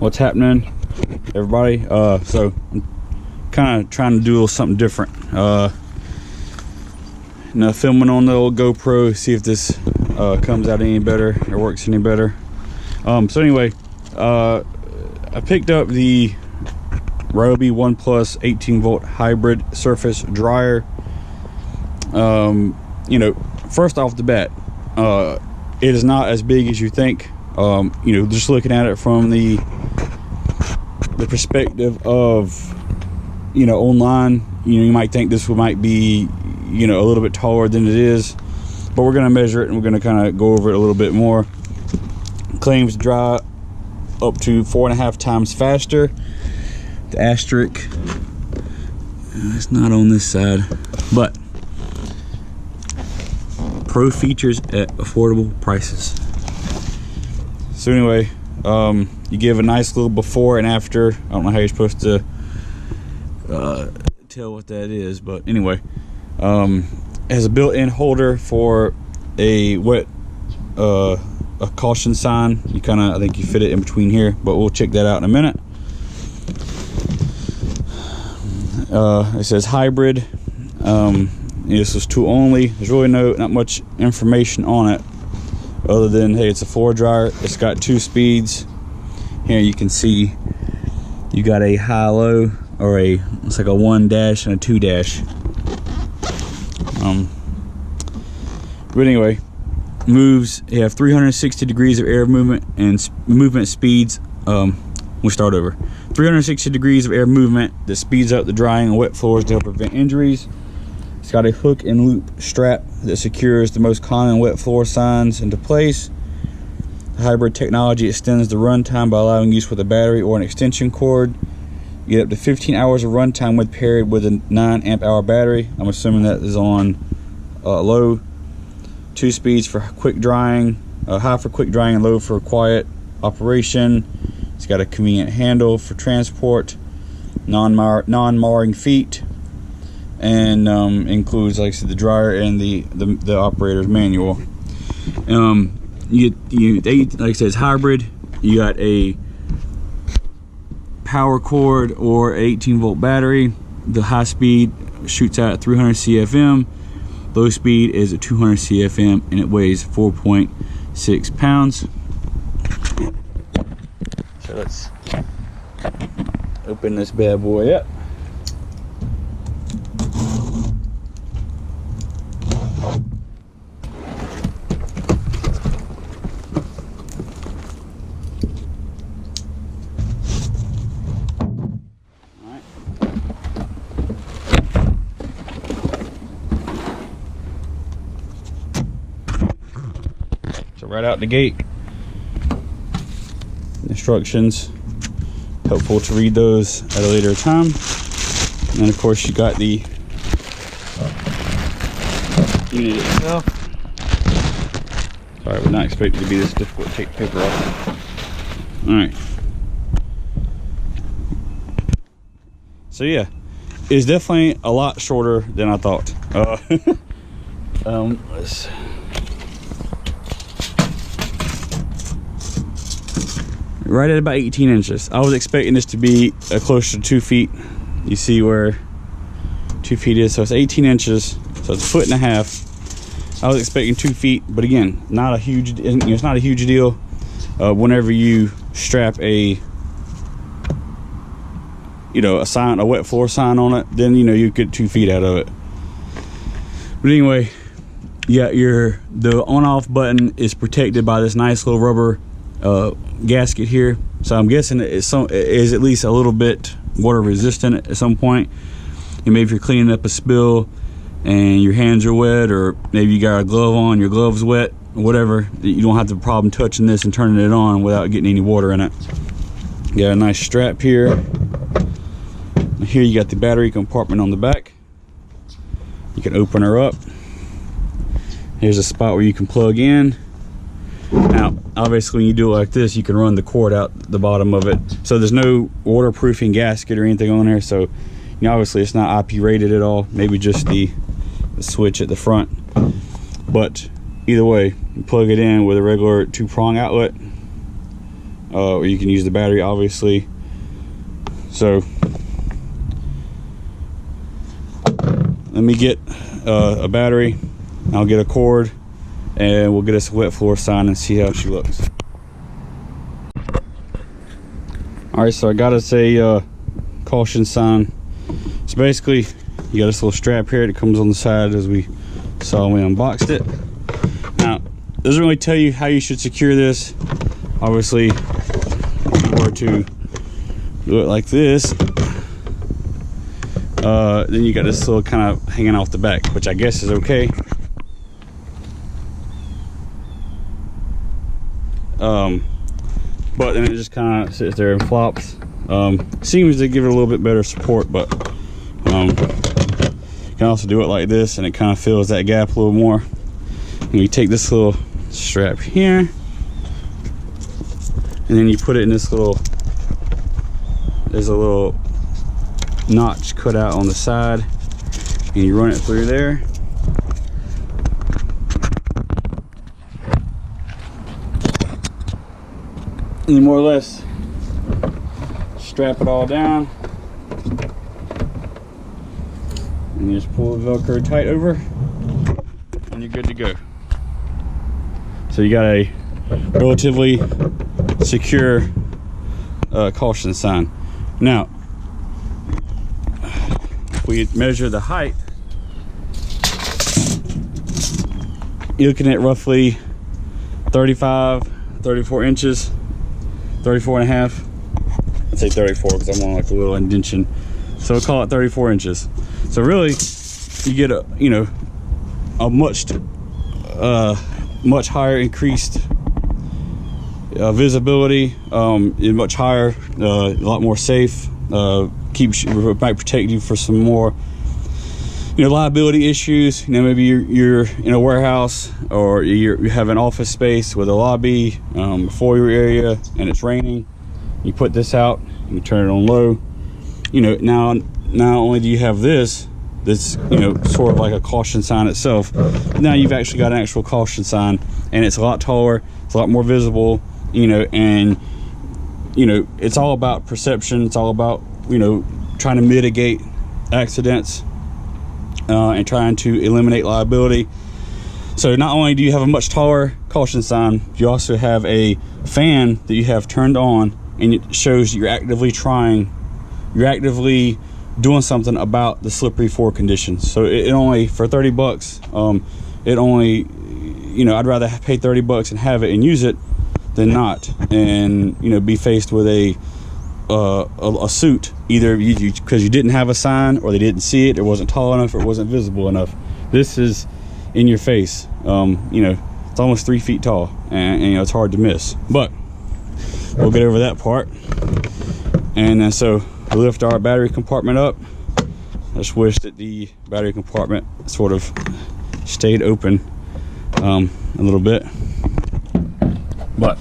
What's happening, everybody? So I'm kind of trying to do a little something different. Now filming on the old GoPro, see if this comes out any better or works any better. So anyway, I picked up the Ryobi 18v hybrid surface dryer. You know, first off the bat, it is not as big as you think. You know, just looking at it from the perspective of, you know, online, you know, you might think this might be, you know, a little bit taller than it is, but we're going to measure it and we're going to kind of go over it a little bit more. Claims to dry up to 4.5 times faster. The asterisk, it's not on this side, but pro features at affordable prices. So anyway, you give a nice little before and after. I don't know how you're supposed to tell what that is, but anyway, it has a built-in holder for a wet a caution sign. You kind of, I think you fit it in between here, but we'll check that out in a minute. It says hybrid. This is tool only. There's really not much information on it other than, hey, it's a floor dryer. It's got 2 speeds. Here you can see you got a high-low, or it's like a 1 dash and a 2 dash. But anyway, moves. You have 360 degrees of air movement and movement speeds. We'll start over. 360 degrees of air movement that speeds up the drying on wet floors to help prevent injuries. It's got a hook and loop strap that secures the most common wet floor signs into place. The hybrid technology extends the runtime by allowing use with a battery or an extension cord. You get up to 15 hours of runtime when paired with a 9 amp hour battery. I'm assuming that is on low. 2 speeds for quick drying, high for quick drying and low for quiet operation. It's got a convenient handle for transport, non-marring feet, and includes, like I said, the dryer and the operator's manual. Like I said, it's hybrid. You got a power cord or 18-volt battery. The high speed shoots out at 300 CFM. Low speed is at 200 CFM, and it weighs 4.6 pounds. So let's open this bad boy up. So right out the gate, instructions, helpful to read those at a later time. And of course you got the unit itself. Sorry, I would not expect it to be this difficult to take the paper off. Alright. So yeah, it's definitely a lot shorter than I thought. Let's right at about 18 inches. I was expecting this to be closer to 2 feet. You see where 2 feet is, so it's 18 inches, so it's 1.5 feet. I was expecting 2 feet, but again, not a huge, it's not a huge deal. Whenever you strap a sign, a wet floor sign on it, then you get 2 feet out of it. But anyway, yeah, the on-off button is protected by this nice little rubber gasket here, so I'm guessing it is at least a little bit water resistant at some point. And maybe if you're cleaning up a spill and your hands are wet, or maybe you got a glove on, your glove's wet, or whatever, you don't have the problem touching this and turning it on without getting any water in it. You got a nice strap here. Here you got the battery compartment on the back. You can open her up. Here's a spot where you can plug in. Now, obviously, when you do it like this, you can run the cord out the bottom of it. So there's no waterproofing gasket or anything on there. So, obviously, it's not IP rated at all. Maybe just the switch at the front. But either way, you plug it in with a regular 2-prong outlet. or you can use the battery, obviously. So let me get a battery, I'll get a cord, and we'll get us a wet floor sign and see how she looks. All right, so I got us a caution sign. So basically, you got this little strap here that comes on the side, as we saw when we unboxed it. Now, it doesn't really tell you how you should secure this. Obviously, if you were to do it like this, then you got this little kind of hanging off the back, which I guess is okay. But then it just kind of sits there and flops. Seems to give it a little bit better support, but you can also do it like this, and it kind of fills that gap a little more. And you take this little strap here, and then you put it in this little, there's a little notch cut out on the side, and you run it through there. And you more or less strap it all down, and you just pull the Velcro tight over, and you're good to go. So you got a relatively secure caution sign. Now, if we measure the height, you're looking at roughly 34 inches, 34 and a half. I'd say 34 because I'm on like a little indentation. So we'll call it 34 inches. So really, you get a, you know, a much higher increased visibility, much higher, a lot more safe, might protect you for some more, you know, liability issues. You know, maybe you're in a warehouse, or you have an office space with a lobby, foyer area, and it's raining. You put this out, and you turn it on low. You know, now not only do you have this, you know, sort of like a caution sign itself, now you've actually got an actual caution sign, and it's a lot taller, it's a lot more visible, you know, and you know, it's all about perception. It's all about, you know, trying to mitigate accidents and trying to eliminate liability. So not only do you have a much taller caution sign, you also have a fan that you have turned on, and it shows you're actively doing something about the slippery floor conditions. So it only, for 30 bucks, it only, you know, I'd rather pay 30 bucks and have it and use it than not, and, you know, be faced with a suit, either because you didn't have a sign, or they didn't see it, it wasn't tall enough, or it wasn't visible enough. This is in your face. You know, it's almost 3 feet tall, and you know, it's hard to miss. But we'll get over that part. And so we lift our battery compartment up. I just wish that the battery compartment sort of stayed open a little bit, but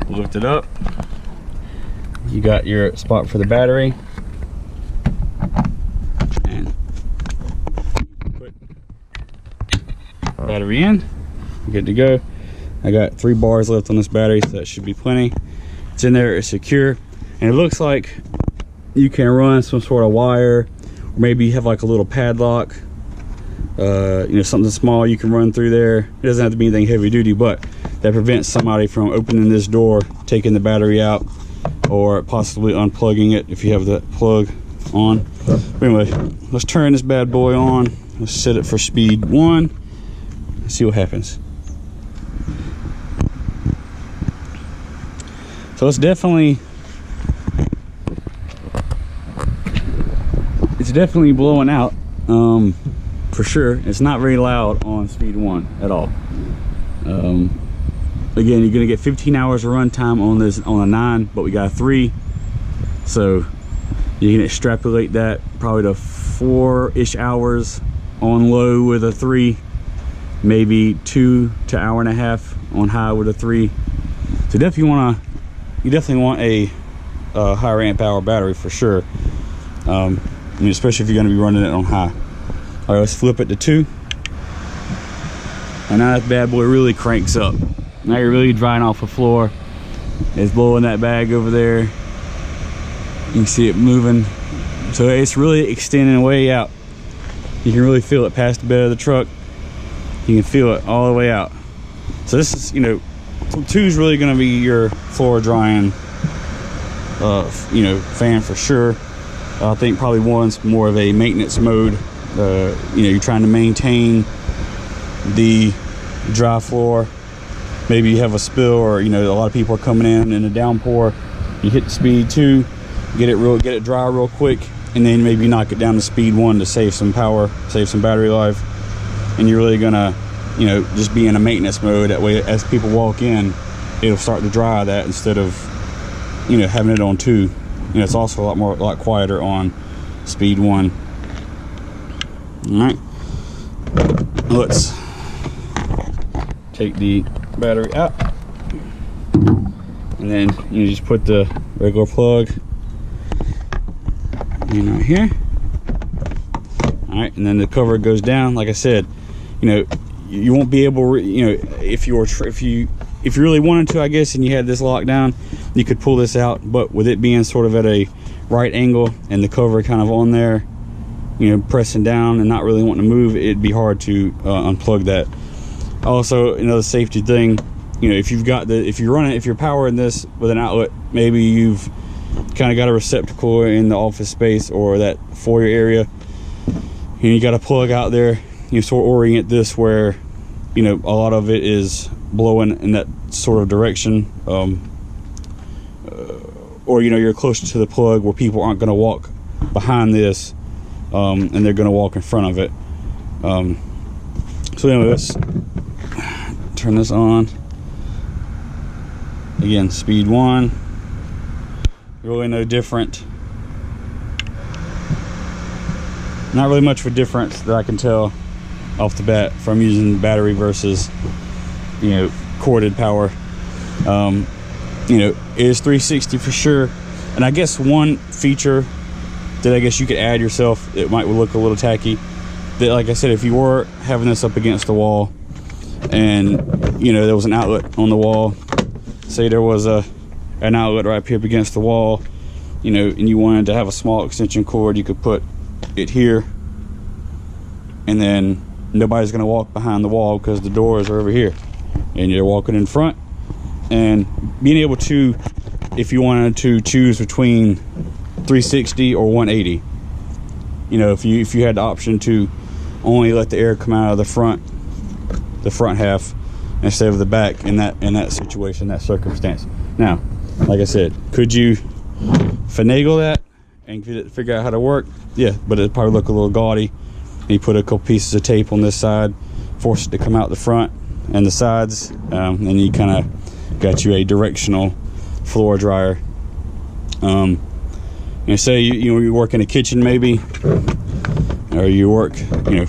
we'll lift it up. You got your spot for the battery, and put battery in, good to go. I got 3 bars left on this battery, so that should be plenty. It's in there, it's secure, and it looks like you can run some sort of wire, or maybe you have like a little padlock, you know, something small you can run through there. It doesn't have to be anything heavy duty, but that prevents somebody from opening this door, taking the battery out, or possibly unplugging it if you have that plug on. But anyway, let's turn this bad boy on. Let's set it for speed 1. See what happens. So it's definitely blowing out, for sure. It's not very loud on speed 1 at all. Again, you're gonna get 15 hours of run time on this, on a 9, but we got a 3, so you can extrapolate that probably to 4-ish hours on low with a 3, maybe 2 to hour and a half on high with a 3. So you definitely want a higher amp hour battery for sure. I mean, especially if you're going to be running it on high. All right, let's flip it to 2, and now that bad boy really cranks up. Now you're really drying off the floor. It's blowing that bag over there. You can see it moving. So it's really extending way out. You can really feel it past the bed of the truck. You can feel it all the way out. So this is, you know, 2 is really going to be your floor drying, you know, fan for sure. I think probably 1's more of a maintenance mode. You know, you're trying to maintain the dry floor. Maybe you have a spill, or you know, a lot of people are coming in a downpour. You hit the speed 2, get it dry real quick, and then maybe knock it down to speed 1 to save some power, save some battery life. And you're really gonna, you know, just be in a maintenance mode. That way, as people walk in, it'll start to dry that instead of, you know, having it on 2. You know, it's also a lot quieter on speed 1. All right, let's take the battery out, and then you just put the regular plug in right here. All right, and then the cover goes down. Like I said, you know, you won't be able, you know, if you really wanted to, I guess, and you had this locked down, you could pull this out. But with it being sort of at a right angle and the cover kind of on there, you know, pressing down and not really wanting to move, it'd be hard to unplug that. Also, another safety thing, you know, if you're powering this with an outlet, maybe you've kind of got a receptacle in the office space or that foyer area, and you got a plug out there. You sort of orient this where, you know, a lot of it is blowing in that sort of direction, or you know, you're closer to the plug where people aren't going to walk behind this, and they're going to walk in front of it. So anyway, let's turn this on. Again, speed 1. Really no different. Not really much of a difference that I can tell off the bat from using battery versus, you know, corded power. You know, it is 360 for sure. And I guess one feature that I guess you could add yourself, it might look a little tacky, that, like I said, if you were having this up against the wall and, you know, there was an outlet on the wall, say there was an outlet right up here against the wall, you know, and you wanted to have a small extension cord, you could put it here, and then nobody's going to walk behind the wall because the doors are over here and you're walking in front. And being able to, if you wanted to choose between 360 or 180, you know, if you had the option to only let the air come out of the front half instead of the back in that situation, that circumstance. Now, like I said, could you finagle that and figure out how to work? Yeah, but it'd probably look a little gaudy. You put a couple pieces of tape on this side, force it to come out the front and the sides, and you kind of got you a directional floor dryer. You know, say you work in a kitchen maybe, or you work, you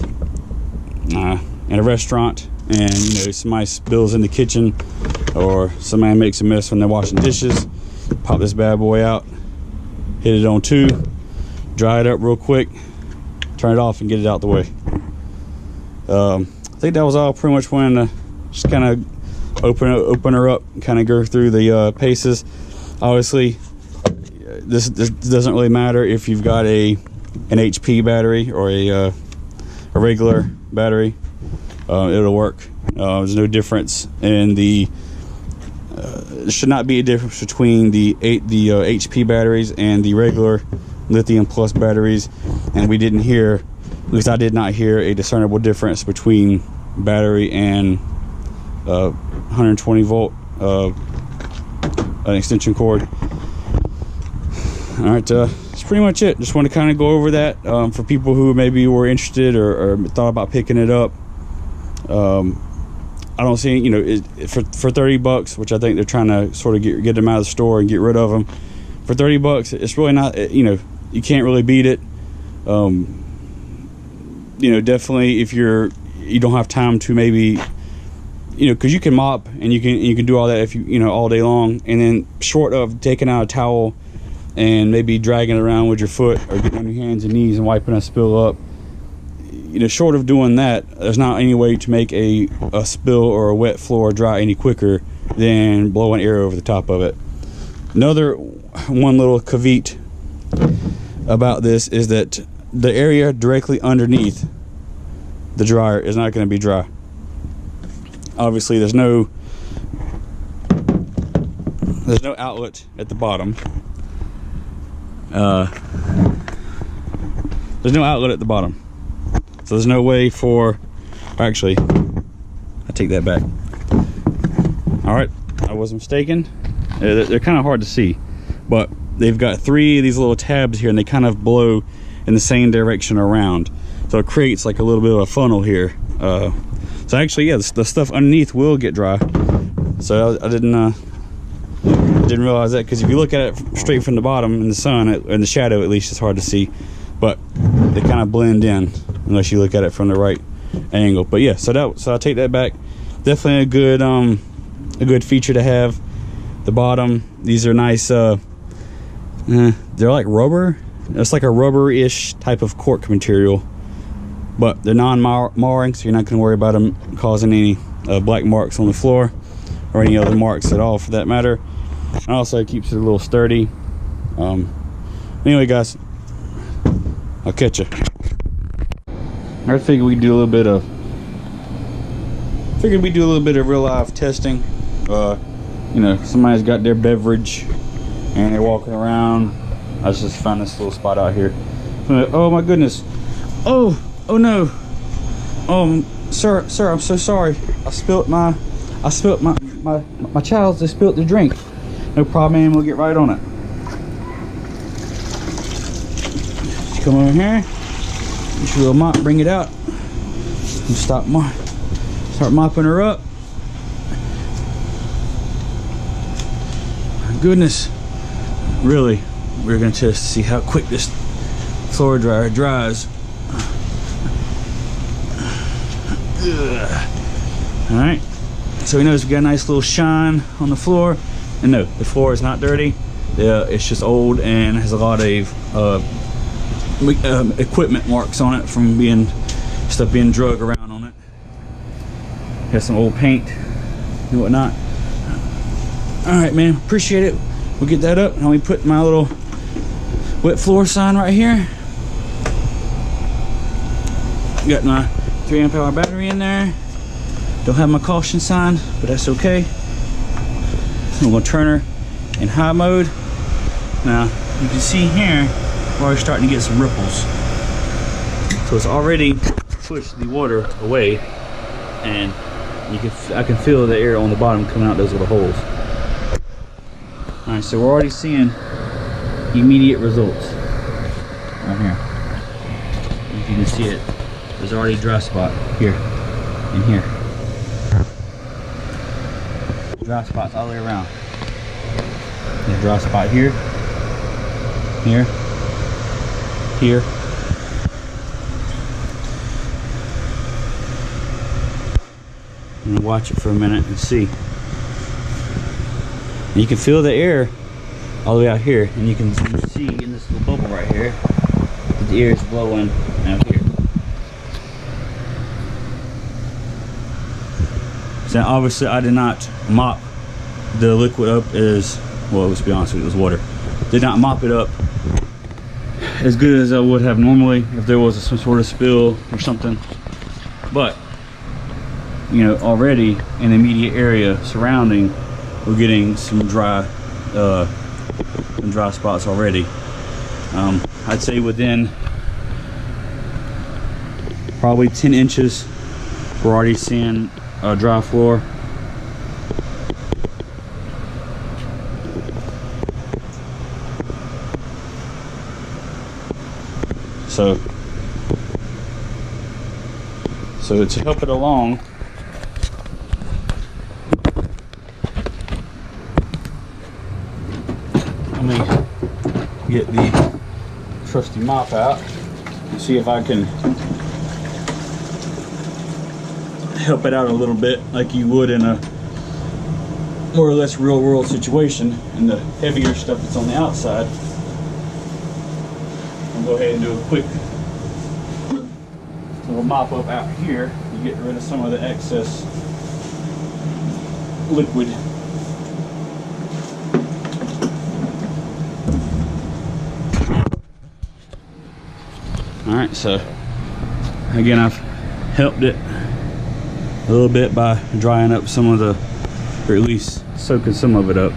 know, in a restaurant, and you know, somebody spills in the kitchen or somebody makes a mess when they're washing dishes. Pop this bad boy out, hit it on 2, dry it up real quick, turn it off and get it out the way. I think that was all. Pretty much wanted to just kind of open her up and kind of go through the paces. Obviously, this doesn't really matter if you've got an HP battery or a regular battery. It'll work. There's no difference in the there should not be a difference between the HP batteries and the regular lithium plus batteries, and we didn't hear, at least I did not hear, a discernible difference between battery and 120 volt an extension cord. All right, that's pretty much it. Just want to kind of go over that for people who maybe were interested or thought about picking it up. I don't see, you know, for $30, which I think they're trying to sort of get them out of the store and get rid of them. For $30, it's really not, you know, you can't really beat it. You know, definitely if you don't have time to maybe, you know, because you can mop and you can do all that if you know, all day long, and then short of taking out a towel and maybe dragging it around with your foot or getting on your hands and knees and wiping a spill up, you know, short of doing that, there's not any way to make a spill or a wet floor dry any quicker then blowing air over the top of it. Another one little caveat about this is that the area directly underneath the dryer is not going to be dry. Obviously there's no outlet at the bottom. There's no outlet at the bottom, so there's no way for, actually I take that back. All right, I was mistaken. They're kind of hard to see, but they've got 3 of these little tabs here, and they kind of blow in the same direction around, so it creates like a little bit of a funnel here. So actually, yeah, the stuff underneath will get dry. So I didn't realize that, because if you look at it straight from the bottom in the sun, in the shadow at least, it's hard to see, but they kind of blend in unless you look at it from the right angle. But yeah, so I'll take that back. Definitely a good feature to have. The bottom, these are nice. They're like rubber. It's like a rubber-ish type of cork material, but they're non-marring, so you're not going to worry about them causing any black marks on the floor or any other marks at all, for that matter. And also, it keeps it a little sturdy. Anyway, guys, I'll catch you. I figured we'd do a little bit of real life testing. You know, somebody's got their beverage and they're walking around. I just found this little spot out here. Oh my goodness. Oh no. Sir, I'm so sorry. I spilt my child just spilt the drink. No problem, man, we'll get right on it. Come over here. Get your little mop, bring it out. And start mopping her up. My goodness. Really, we're gonna test to see how quick this floor dryer dries. Alright, so we notice we got a nice little shine on the floor. And no, the floor is not dirty. It's just old and has a lot of equipment marks on it from stuff being drug around on it. Has some old paint and whatnot. Alright, man, appreciate it. We'll get that up. Now we put my little wet floor sign right here. Got my 3 amp hour battery in there. Don't have my caution sign, but that's okay. I'm gonna turn her in high mode. Now you can see here we're already starting to get some ripples, so it's already pushed the water away, and I can feel the air on the bottom coming out those little holes. All right, so we're already seeing immediate results right here. If you can see it, there's already a dry spot here and here. Dry spots all the way around. There's a dry spot here, here, here. I'm gonna watch it for a minute and see. And you can feel the air all the way out here, and you can see in this little bubble right here that the air is blowing out here. So obviously I did not mop the liquid up as well. Let's be honest with you, it was water. Did not mop it up as good as I would have normally if there was some sort of spill or something. But you know, already in the immediate area surrounding, we're getting some dry spots already. I'd say within probably 10 inches, we're already seeing a dry floor. So to help it along, let me get the trusty mop out and see if I can help it out a little bit like you would in a more or less real world situation, and the heavier stuff that's on the outside. I'll go ahead and do a quick little mop up out here to get rid of some of the excess liquid right, so again, I've helped it a little bit by drying up some of the, or at least soaking some of it up.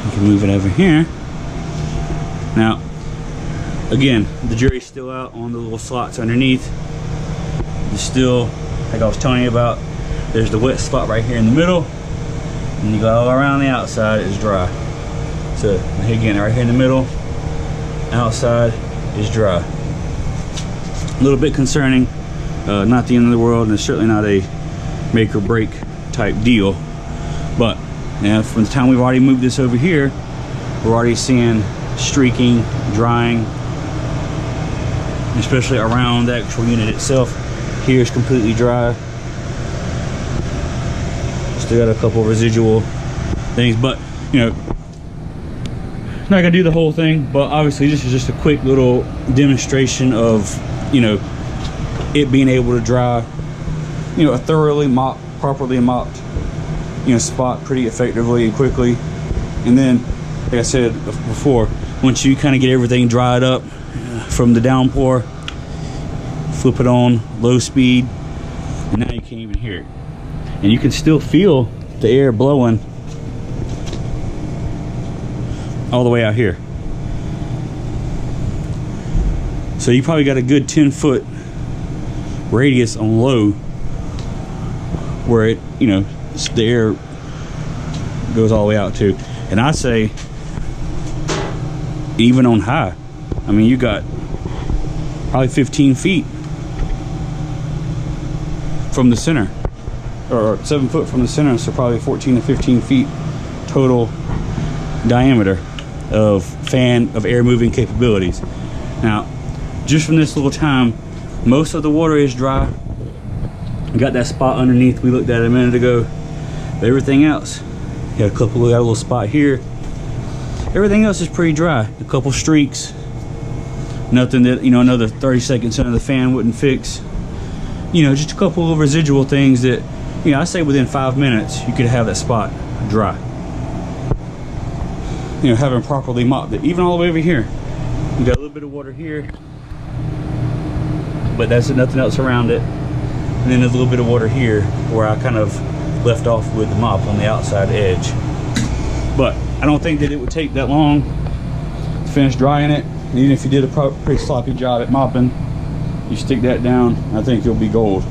You can move it over here. Now, again, the jury's still out on the little slots underneath. There's still, like I was telling you about, there's the wet spot right here in the middle, and you go all around the outside is dry. So again, right here in the middle, outside is dry. A little bit concerning, not the end of the world, and it's certainly not a make or break type deal. But now, from the time we've already moved this over here, we're already seeing streaking, drying, especially around the actual unit itself. Here is completely dry. Still got a couple residual things, but you know, not gonna do the whole thing. But obviously, this is just a quick little demonstration of, you know, it being able to dry, you know, a thoroughly mopped, properly mopped, you know, spot pretty effectively and quickly. And then, like I said before, once you kind of get everything dried up from the downpour, flip it on low speed, and now you can't even hear it. And you can still feel the air blowing all the way out here. So you probably got a good 10-foot radius on low where it, you know, the air goes all the way out to. And I say even on high, I mean, you got probably 15 feet from the center, or 7 foot from the center, so probably 14 to 15 feet total diameter of air moving capabilities. Now, just from this little time, most of the water is dry. We got that spot underneath we looked at a minute ago. But everything else, got a little spot here. Everything else is pretty dry. A couple streaks, nothing that, you know, another 30 seconds under the fan wouldn't fix. You know, just a couple of residual things that, you know, I say within 5 minutes you could have that spot dry. You know, having properly mopped it, even all the way over here. We got a little bit of water here, but that's nothing else around it. And then there's a little bit of water here where I kind of left off with the mop on the outside edge. But I don't think that it would take that long to finish drying it. And even if you did a pretty sloppy job at mopping, you stick that down, I think you'll be gold.